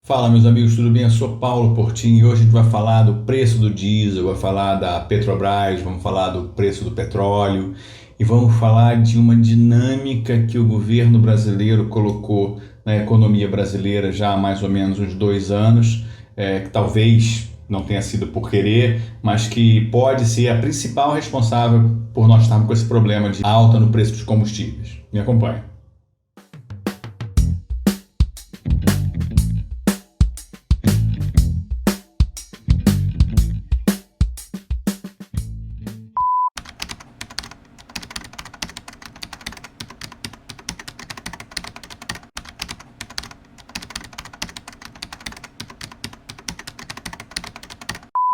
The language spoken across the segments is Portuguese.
Fala, meus amigos, tudo bem? Eu sou Paulo Portinho e hoje a gente vai falar do preço do diesel, vai falar da Petrobras, vamos falar do preço do petróleo e vamos falar de uma dinâmica que o governo brasileiro colocou na economia brasileira já há mais ou menos uns 2 anos, que talvez não tenha sido por querer, mas que pode ser a principal responsável por nós estarmos com esse problema de alta no preço dos combustíveis. Me acompanhe.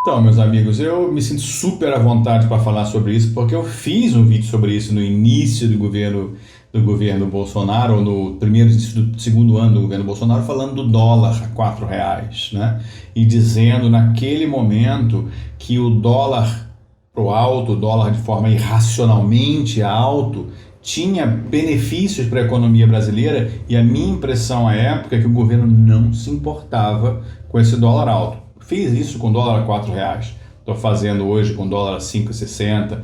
Então, meus amigos, eu me sinto super à vontade para falar sobre isso, porque eu fiz um vídeo sobre isso no início do governo Bolsonaro, ou no primeiro do segundo ano do governo Bolsonaro, falando do dólar a R$ 4, né? E dizendo naquele momento que o dólar pro alto, o dólar de forma irracionalmente alto, tinha benefícios para a economia brasileira, e a minha impressão à época é que o governo não se importava com esse dólar alto. Fiz isso com dólar a R$ 4. Estou fazendo hoje com dólar a 5,60,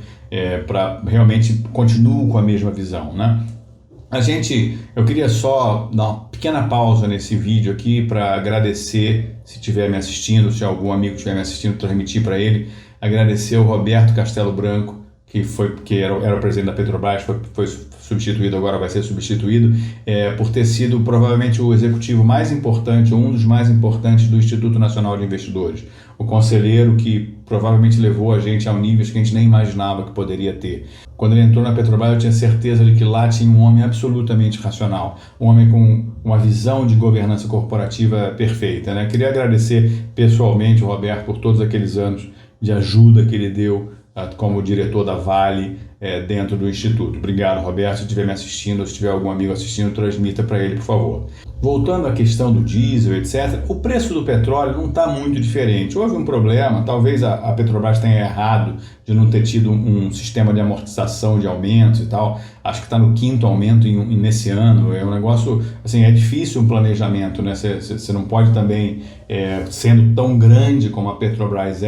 para realmente continuo com a mesma visão, né? Eu queria só dar uma pequena pausa nesse vídeo aqui para agradecer, se estiver me assistindo, se algum amigo estiver me assistindo, transmitir para ele, agradecer ao Roberto Castelo Branco, que era o presidente da Petrobras, foi substituído, agora vai ser substituído, por ter sido provavelmente o executivo mais importante, ou um dos mais importantes do Instituto Nacional de Investidores. O conselheiro que provavelmente levou a gente a níveis que a gente nem imaginava que poderia ter. Quando ele entrou na Petrobras, eu tinha certeza de que lá tinha um homem absolutamente racional, um homem com uma visão de governança corporativa perfeita, né? Queria agradecer pessoalmente o Roberto por todos aqueles anos de ajuda que ele deu como diretor da Vale dentro do Instituto. Obrigado, Roberto. Se estiver me assistindo, ou se tiver algum amigo assistindo, transmita para ele, por favor. Voltando à questão do diesel, etc., o preço do petróleo não está muito diferente. Houve um problema, talvez a Petrobras tenha errado de não ter tido um sistema de amortização de aumentos e tal. Acho que está no 5º aumento nesse ano. É um negócio, assim, é difícil um planejamento, né? Você não pode também, sendo tão grande como a Petrobras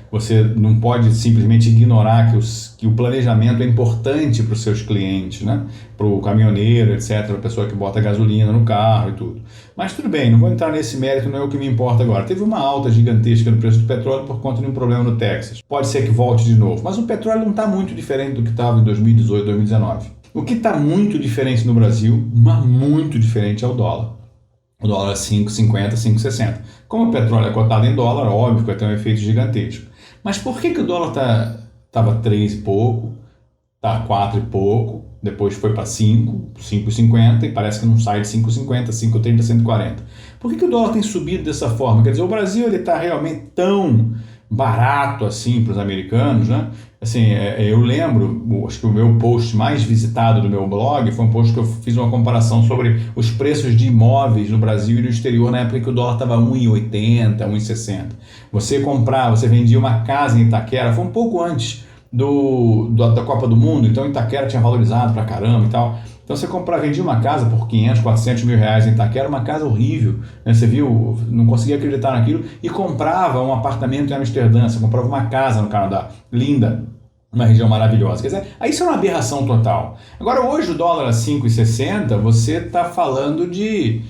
você não pode simplesmente ignorar que o planejamento é importante para os seus clientes, né? Para o caminhoneiro, etc., para a pessoa que bota gasolina no carro e tudo. Mas tudo bem, não vou entrar nesse mérito, não é o que me importa agora. Teve uma alta gigantesca no preço do petróleo por conta de um problema no Texas. Pode ser que volte de novo, mas o petróleo não está muito diferente do que estava em 2018, 2019. O que está muito diferente no Brasil, mas muito diferente, é o dólar. O dólar é 5,50, 5,60. Como o petróleo é cotado em dólar, óbvio que vai ter um efeito gigantesco. Mas por que o dólar estava 3 e pouco, está 4 e pouco, depois foi para 5, 5,50 e parece que não sai de 5,50, 5,30, 140? Por que o dólar tem subido dessa forma? Quer dizer, o Brasil está realmente tão barato assim para os americanos, né? Assim, eu lembro, acho que o meu post mais visitado do meu blog foi um post que eu fiz uma comparação sobre os preços de imóveis no Brasil e no exterior na época que o dólar estava 1,80, 1,60. Você vendia uma casa em Itaquera, foi um pouco antes da Copa do Mundo, então Itaquera tinha valorizado pra caramba e tal. Então você vendia uma casa por 500, 400 mil reais em Itaquera, uma casa horrível, né? Você viu, não conseguia acreditar naquilo, e comprava um apartamento em Amsterdã, você comprava uma casa no Canadá, linda, uma região maravilhosa. Quer dizer, aí isso é uma aberração total. Agora, hoje o dólar a 5,60, você está falando de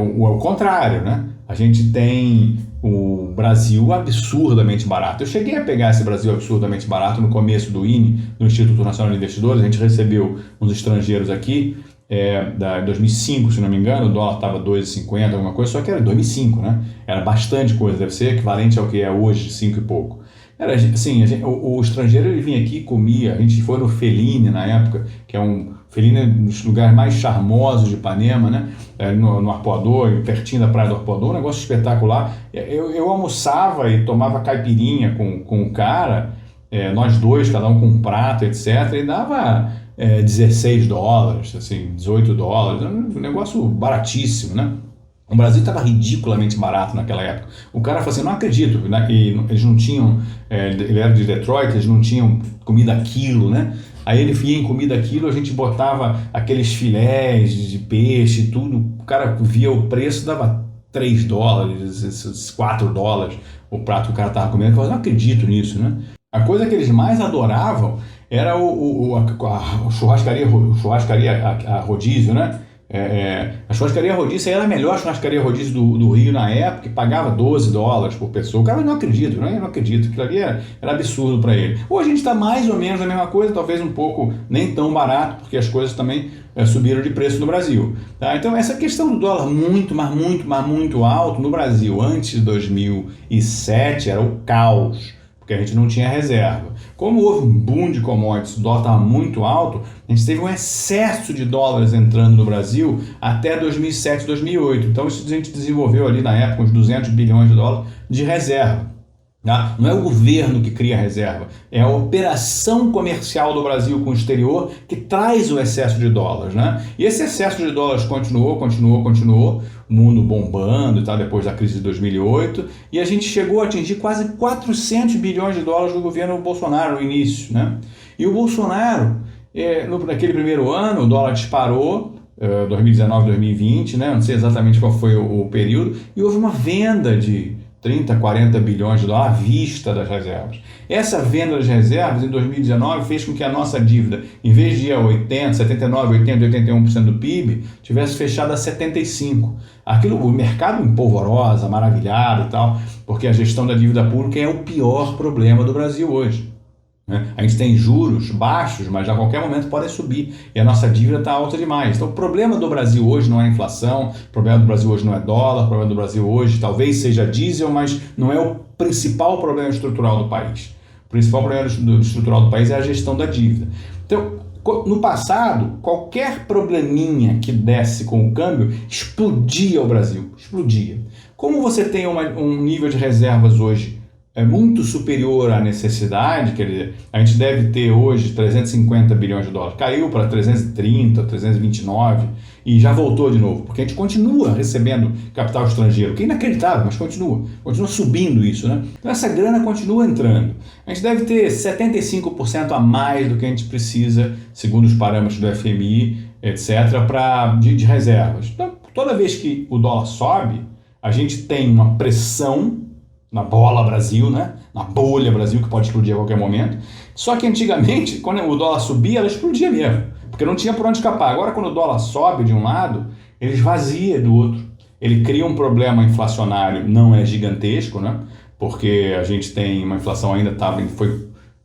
o contrário, né? A gente tem o Brasil absurdamente barato. Eu cheguei a pegar esse Brasil absurdamente barato no começo do INE, do Instituto Nacional de Investidores. A gente recebeu uns estrangeiros aqui, da 2005, se não me engano, o dólar estava 2,50, alguma coisa, só que era 2005, né? Era bastante coisa, deve ser equivalente ao que é hoje, 5 e pouco. Era assim, o estrangeiro ele vinha aqui e comia. A gente foi no Fellini na época, que é Fellini é um dos lugares mais charmosos de Ipanema, né? No Arpoador, pertinho da praia do Arpoador, um negócio espetacular. Eu almoçava e tomava caipirinha com o cara, nós dois, cada um com um prato, etc. E dava $16, assim, $18, um negócio baratíssimo, né? O Brasil estava ridiculamente barato naquela época. O cara falou assim, não acredito, né? E eles não tinham, ele era de Detroit, eles não tinham comida a quilo, né? Aí ele via em comida a quilo, a gente botava aqueles filés de peixe, tudo, o cara via o preço, dava 3 dólares, esses 4 dólares, o prato que o cara estava comendo. Eu não acredito nisso, né? A coisa que eles mais adoravam era a churrascaria a rodízio, né? A churrascaria rodízio era a melhor churrascaria rodízio do Rio na época, que pagava 12 dólares por pessoa. O cara não acredita, né? Eu não acredito, aquilo ali era absurdo para ele. Hoje a gente está mais ou menos a mesma coisa, talvez um pouco nem tão barato, porque as coisas também subiram de preço no Brasil. Tá? Então essa questão do dólar muito alto no Brasil antes de 2007 era o caos, porque a gente não tinha reserva. Como houve um boom de commodities, o dólar estava muito alto, a gente teve um excesso de dólares entrando no Brasil até 2007, 2008. Então isso a gente desenvolveu ali na época uns 200 bilhões de dólares de reserva. Tá? Não é o governo que cria a reserva, é a operação comercial do Brasil com o exterior que traz o excesso de dólares, né? E esse excesso de dólares continuou, o mundo bombando e tal, depois da crise de 2008, e a gente chegou a atingir quase 400 bilhões de dólares do governo Bolsonaro no início, né? E o Bolsonaro, naquele primeiro ano, o dólar disparou, 2019, 2020, né? Não sei exatamente qual foi o período, e houve uma venda de 30, 40 bilhões de dólares à vista das reservas. Essa venda das reservas em 2019 fez com que a nossa dívida, em vez de ir a 80, 79, 80, 81% do PIB, tivesse fechado a 75%. O mercado em polvorosa, maravilhado e tal, porque a gestão da dívida pública é o pior problema do Brasil hoje. A gente tem juros baixos, mas a qualquer momento podem subir e a nossa dívida está alta demais. Então o problema do Brasil hoje não é a inflação, o problema do Brasil hoje não é dólar, o problema do Brasil hoje talvez seja diesel, mas não é o principal problema estrutural do país. O principal problema estrutural do país é a gestão da dívida. Então, no passado, qualquer probleminha que desse com o câmbio explodia o Brasil, explodia. Como você tem um nível de reservas hoje muito superior à necessidade, quer dizer, a gente deve ter hoje 350 bilhões de dólares, caiu para 330, 329 e já voltou de novo, porque a gente continua recebendo capital estrangeiro, que é inacreditável, mas continua subindo isso, né? Então essa grana continua entrando. A gente deve ter 75% a mais do que a gente precisa, segundo os parâmetros do FMI, etc., de reservas. Então, toda vez que o dólar sobe, a gente tem uma pressão na bola Brasil, né? Na bolha Brasil, que pode explodir a qualquer momento. Só que antigamente, quando o dólar subia, ela explodia mesmo, porque não tinha por onde escapar. Agora, quando o dólar sobe de um lado, ele esvazia do outro. Ele cria um problema inflacionário, não é gigantesco, né? Porque a gente tem uma inflação ainda,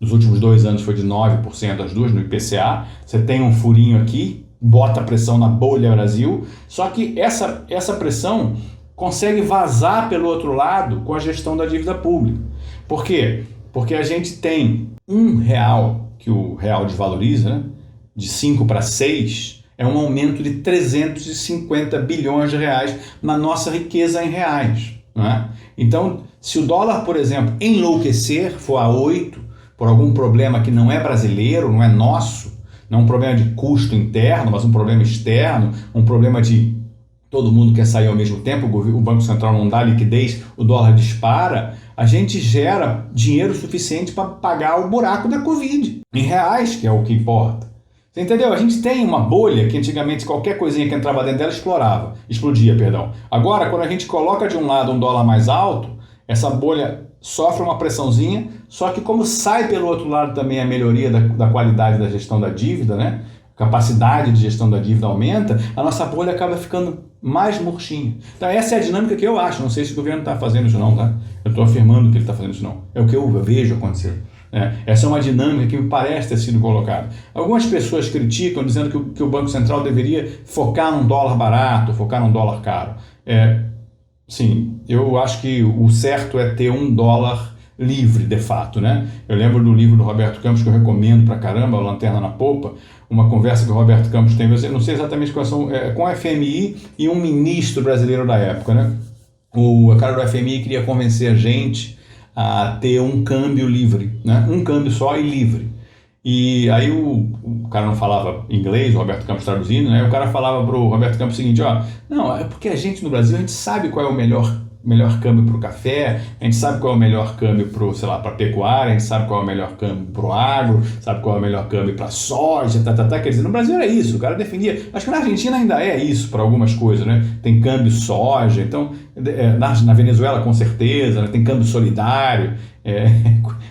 nos últimos 2 anos foi de 9% as duas, no IPCA. Você tem um furinho aqui, bota pressão na bolha Brasil, só que essa pressão consegue vazar pelo outro lado com a gestão da dívida pública. Por quê? Porque a gente tem R$1 que o real desvaloriza, né? De 5 para 6, é um aumento de 350 bilhões de reais na nossa riqueza em reais. Né? Então, se o dólar, por exemplo, enlouquecer, for a 8, por algum problema que não é brasileiro, não é nosso, não é um problema de custo interno, mas um problema externo, um problema de todo mundo quer sair ao mesmo tempo, o Banco Central não dá liquidez, o dólar dispara, a gente gera dinheiro suficiente para pagar o buraco da Covid, em reais, que é o que importa. Você entendeu? A gente tem uma bolha que antigamente qualquer coisinha que entrava dentro dela explodia. Agora, quando a gente coloca de um lado um dólar mais alto, essa bolha sofre uma pressãozinha, só que como sai pelo outro lado também a melhoria da qualidade da gestão da dívida, né? Capacidade de gestão da dívida aumenta, a nossa bolha acaba ficando mais murchinha. Então essa é a dinâmica que eu acho. Não sei se o governo está fazendo isso não, tá? Eu estou afirmando que ele está fazendo isso não. É o que eu vejo acontecer. Essa é uma dinâmica que me parece ter sido colocada. Algumas pessoas criticam, dizendo que o Banco Central deveria focar num dólar barato, focar num dólar caro. Sim, eu acho que o certo é ter um dólar livre, de fato, né? Eu lembro do livro do Roberto Campos, que eu recomendo pra caramba, o Lanterna na Popa, uma conversa que o Roberto Campos tem, eu não sei exatamente quais são, com o FMI e um ministro brasileiro da época, né? O cara do FMI queria convencer a gente a ter um câmbio livre, né? Um câmbio só e livre. E aí o cara não falava inglês, o Roberto Campos traduzindo, né? O cara falava pro Roberto Campos o seguinte, não, é porque a gente no Brasil, a gente sabe qual é o melhor melhor câmbio para o café, a gente sabe qual é o melhor câmbio para a pecuária, a gente sabe qual é o melhor câmbio para o agro, sabe qual é o melhor câmbio para a soja, quer dizer, no Brasil era isso, o cara definia, acho que na Argentina ainda é isso para algumas coisas, né? Tem câmbio soja, então, na Venezuela com certeza, né? Tem câmbio solidário,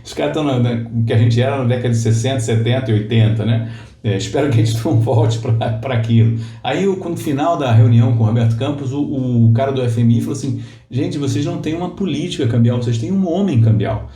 os caras estão no que a gente era na década de 60, 70 e 80, né? Espero que a gente não volte para aquilo. Aí, no final da reunião com o Roberto Campos, o cara do FMI falou assim: gente, vocês não têm uma política cambial, vocês têm um homem cambial.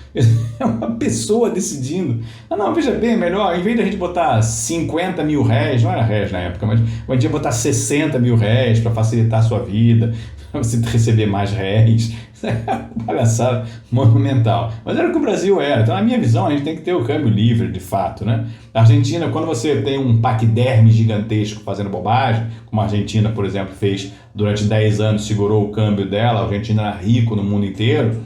É uma pessoa decidindo. Não, veja bem, melhor, em vez de a gente botar 50 mil réis, não era réis na época, mas a gente ia botar 60 mil réis para facilitar a sua vida, para você receber mais réis. Isso é uma palhaçada monumental. Mas era o que o Brasil era. Então, na minha visão, a gente tem que ter o câmbio livre, de fato, né? A Argentina, quando você tem um paquiderme gigantesco fazendo bobagem, como a Argentina, por exemplo, fez durante 10 anos, segurou o câmbio dela, a Argentina era rico no mundo inteiro,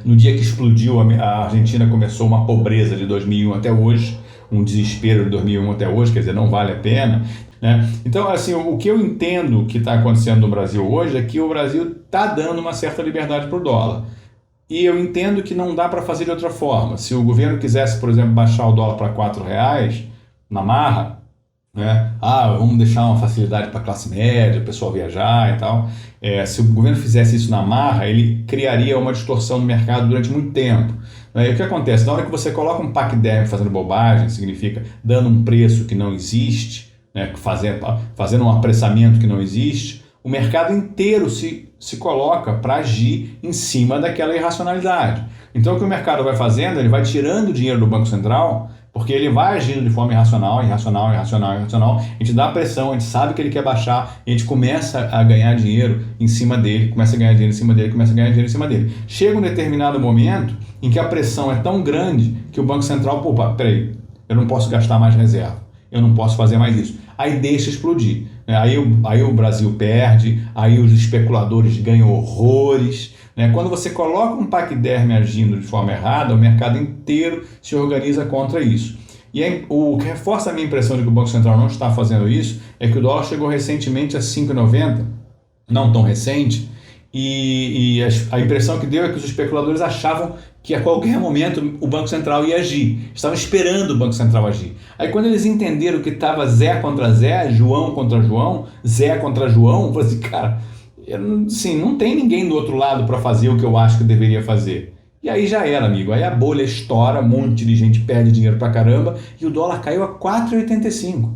no dia que explodiu, a Argentina começou uma pobreza de 2001 até hoje, um desespero de 2001 até hoje, quer dizer, não vale a pena, né? Então, assim, o que eu entendo que está acontecendo no Brasil hoje é que o Brasil está dando uma certa liberdade para o dólar. E eu entendo que não dá para fazer de outra forma. Se o governo quisesse, por exemplo, baixar o dólar para R$4 na marra, né? Vamos deixar uma facilidade para a classe média, o pessoal viajar e tal. Se o governo fizesse isso na marra, ele criaria uma distorção no mercado durante muito tempo. E o que acontece? Na hora que você coloca um paquiderme fazendo bobagem, significa dando um preço que não existe, né? Fazendo um apressamento que não existe, o mercado inteiro se coloca para agir em cima daquela irracionalidade. Então, o que o mercado vai fazendo, ele vai tirando o dinheiro do Banco Central, porque ele vai agindo de forma irracional. A gente dá pressão, a gente sabe que ele quer baixar, e a gente começa a ganhar dinheiro em cima dele, Chega um determinado momento em que a pressão é tão grande que o Banco Central, peraí, eu não posso gastar mais reserva, eu não posso fazer mais isso. Aí deixa explodir. Aí o Brasil perde, aí os especuladores ganham horrores. Quando você coloca um paquiderme agindo de forma errada, o mercado inteiro se organiza contra isso. E aí, o que reforça a minha impressão de que o Banco Central não está fazendo isso é que o dólar chegou recentemente a 5,90, não tão recente, e a impressão que deu é que os especuladores achavam que a qualquer momento o Banco Central ia agir, estavam esperando o Banco Central agir. Aí quando eles entenderam que estava Zé contra Zé, João contra João, Zé contra João, eu falei assim, cara, não tem ninguém do outro lado para fazer o que eu acho que deveria fazer. E aí já era, amigo, aí a bolha estoura, um monte de gente perde dinheiro pra caramba e o dólar caiu a 4,85.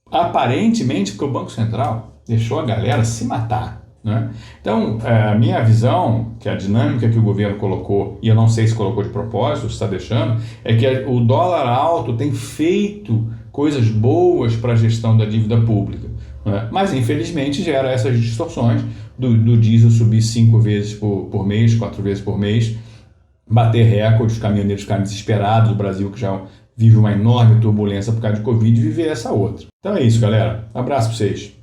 Aparentemente porque o Banco Central deixou a galera se matar. Né? Então, a minha visão, que a dinâmica que o governo colocou, e eu não sei se colocou de propósito, se está deixando, é que o dólar alto tem feito coisas boas para a gestão da dívida pública, né? Mas, infelizmente, gera essas distorções do diesel subir 5 vezes por mês, 4 vezes por mês, bater recordes, os caminhoneiros ficarem desesperados, o Brasil que já vive uma enorme turbulência por causa de Covid, viver essa outra. Então é isso, galera. Um abraço para vocês.